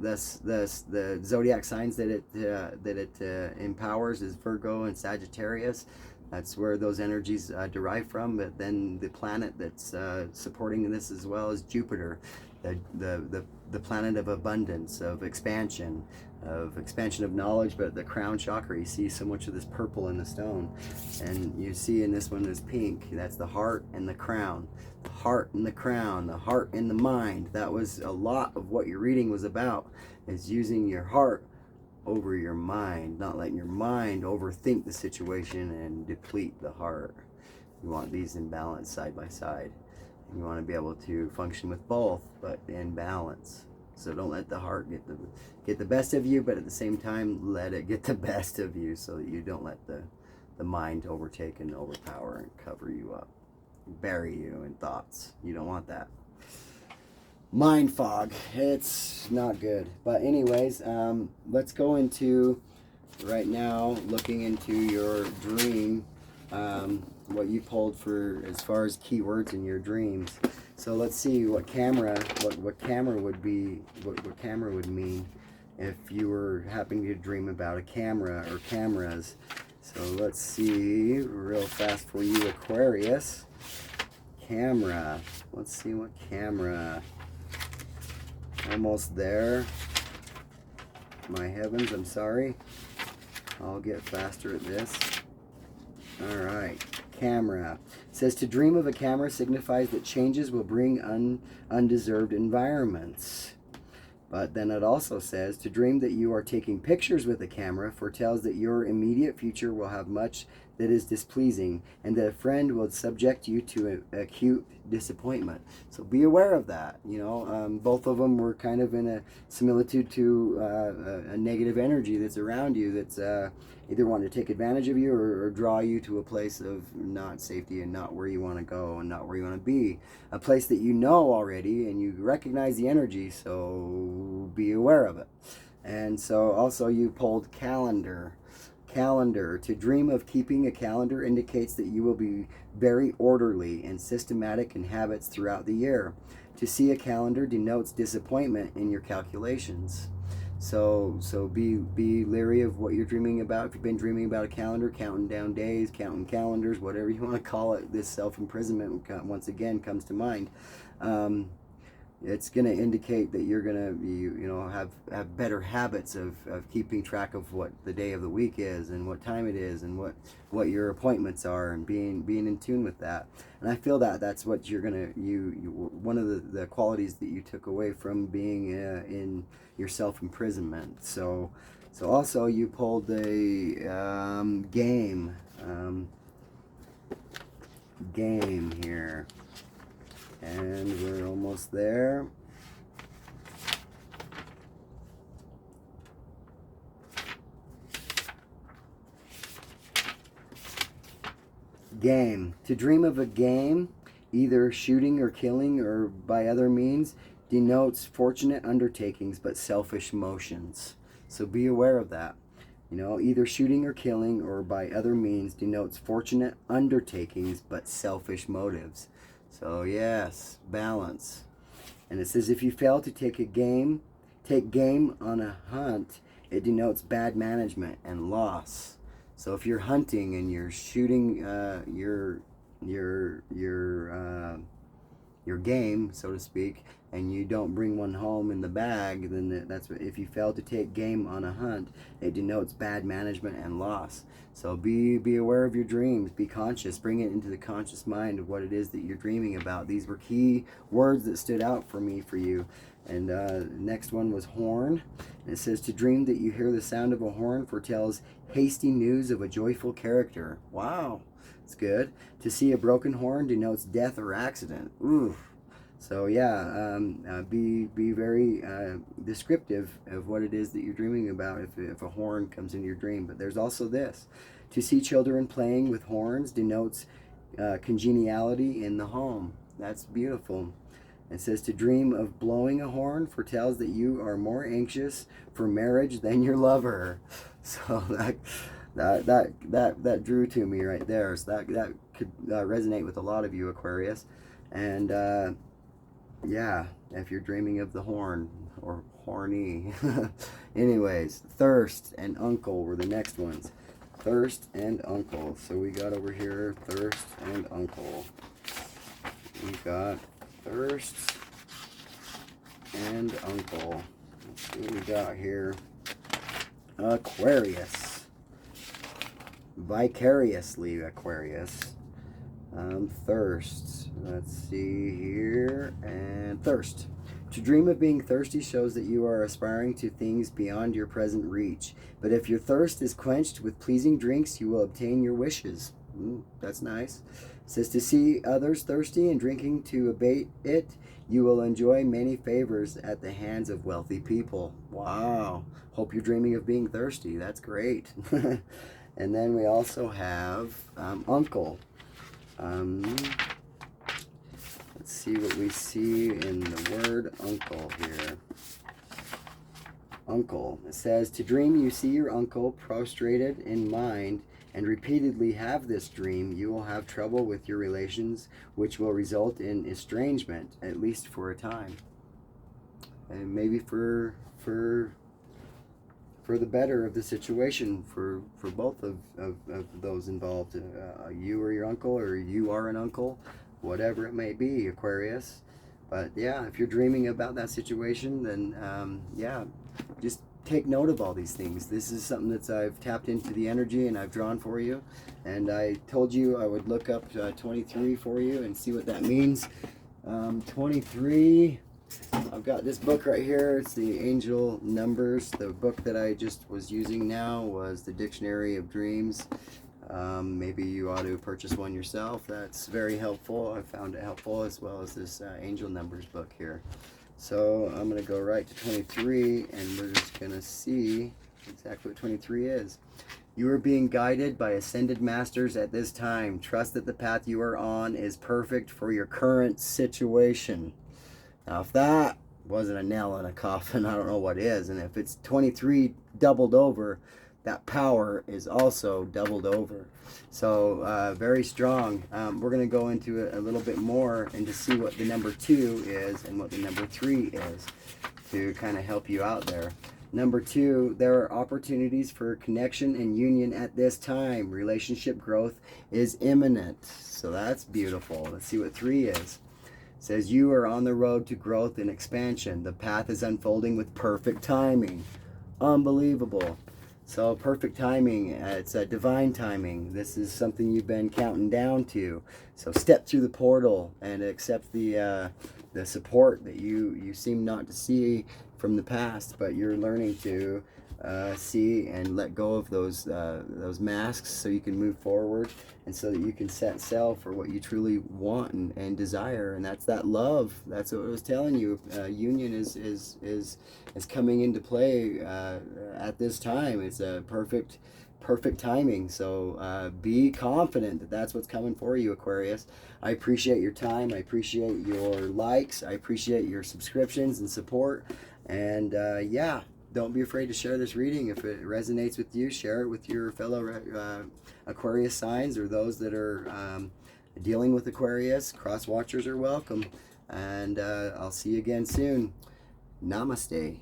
the zodiac signs that it empowers is Virgo and Sagittarius. That's where those energies derive from. But then the planet that's supporting this as well is Jupiter, the planet of abundance, of expansion of knowledge. But the crown chakra, you see so much of this purple in the stone, and you see in this one is pink. That's the heart and the crown. The heart and the crown, the heart and the mind. That was a lot of what your reading was about, is using your heart over your mind, not letting your mind overthink the situation and deplete the heart. You want these in balance, side by side. You want to be able to function with both, but in balance. So don't let the heart get the best of you, but at the same time let it get the best of you, so that you don't let the mind overtake and overpower and cover you up, bury you in thoughts. You don't want that. Mind fog, it's not good. But anyways, let's go into right now, looking into your dream, what you pulled for as far as keywords in your dreams. So let's see what camera would be, what camera would mean if you were happening to dream about a camera or cameras. So let's see real fast for you, Aquarius. Camera. Let's see what camera. Almost there. My heavens, I'm sorry. I'll get faster at this. Alright, camera. It says to dream of a camera signifies that changes will bring undeserved environments. But then it also says to dream that you are taking pictures with a camera foretells that your immediate future will have much that is displeasing, and that a friend will subject you to acute disappointment. So be aware of that. You know, both of them were kind of in a similitude to a negative energy that's around you, that's either wanting to take advantage of you or draw you to a place of not safety and not where you want to go and not where you want to be. A place that you know already and you recognize the energy, so be aware of it. And so also you pulled calendar. Calendar. To dream of keeping a calendar indicates that you will be very orderly and systematic in habits throughout the year. To see a calendar denotes disappointment in your calculations. So be leery of what you're dreaming about. If you've been dreaming about a calendar, counting down days, counting calendars, whatever you want to call it, this self-imprisonment once again comes to mind. It's going to indicate that you're going to have better habits of keeping track of what the day of the week is and what time it is and what your appointments are, and being in tune with that. And I feel that that's what you're going to one of the qualities that you took away from being in your self-imprisonment. So also you pulled the game here. And we're almost there. Game. To dream of a game, either shooting or killing or by other means, denotes fortunate undertakings but selfish motions. So be aware of that. You know, either shooting or killing or by other means denotes fortunate undertakings but selfish motives. So yes, balance. And it says if you fail to take game on a hunt, it denotes bad management and loss. So if you're hunting and you're shooting your game, so to speak, and you don't bring one home in the bag, then that's what, if you fail to take game on a hunt, it denotes bad management and loss. So be aware of your dreams. Be conscious. Bring it into the conscious mind of what it is that you're dreaming about. These were key words that stood out for me for you. And next one was horn. And it says to dream that you hear the sound of a horn foretells hasty news of a joyful character. Wow, it's good. To see a broken horn denotes death or accident. Ooh. So yeah, be very descriptive of what it is that you're dreaming about if a horn comes into your dream. But there's also this. To see children playing with horns denotes congeniality in the home. That's beautiful. It says to dream of blowing a horn foretells that you are more anxious for marriage than your lover. So that drew to me right there. So that could resonate with a lot of you, Aquarius. And yeah, if you're dreaming of the horn or horny. Anyways, thirst and uncle were the next ones. Thirst and uncle. So we got over here thirst and uncle. We got thirst and uncle. Let's see what we got here. Aquarius. Vicariously Aquarius. Thirst. Let's see here. And thirst. To dream of being thirsty shows that you are aspiring to things beyond your present reach. But if your thirst is quenched with pleasing drinks, you will obtain your wishes. That's nice. It says to see others thirsty and drinking to abate it, you will enjoy many favors at the hands of wealthy people. Wow. Hope you're dreaming of being thirsty. That's great. And then we also have uncle. Let's see what we see in the word uncle here. Uncle. It says, to dream you see your uncle prostrated in mind and repeatedly have this dream, you will have trouble with your relations, which will result in estrangement, at least for a time. And maybe for the better of the situation for both of those involved. You or your uncle, or you are an uncle, whatever it may be, Aquarius. But yeah, if you're dreaming about that situation, then yeah, just take note of all these things. This is something that I've tapped into the energy and I've drawn for you. And I told you I would look up 23 for you and see what that means. 23, I've got this book right here. It's the Angel Numbers. The book that I just was using now was the Dictionary of Dreams. Maybe you ought to purchase one yourself. That's very helpful. I found it helpful, as well as this Angel Numbers book here. So I'm going to go right to 23, and we're just going to see exactly what 23 is. You are being guided by ascended masters at this time. Trust that the path you are on is perfect for your current situation. Now, if that wasn't a nail in a coffin, I don't know what is. And if it's 23 doubled over, that power is also doubled over. So very strong. We're going to go into it a little bit more and to see what the number 2 is and what the number 3 is to kind of help you out there. Number 2, there are opportunities for connection and union at this time. Relationship growth is imminent. So that's beautiful. Let's see what 3 is. It says you are on the road to growth and expansion. The path is unfolding with perfect timing. Unbelievable. So perfect timing, it's a divine timing. This is something you've been counting down to. So step through the portal and accept the support that you seem not to see from the past, but you're learning to see and let go of those masks so you can move forward and so that you can set sail for what you truly want and desire. And that's that love. That's what I was telling you. Union is coming into play at this time. It's a perfect timing. So be confident that that's what's coming for you, Aquarius. I appreciate your time. I appreciate your likes. I appreciate your subscriptions and support. And yeah, don't be afraid to share this reading. If it resonates with you, share it with your fellow Aquarius signs or those that are dealing with Aquarius. Cross watchers are welcome. And I'll see you again soon. Namaste.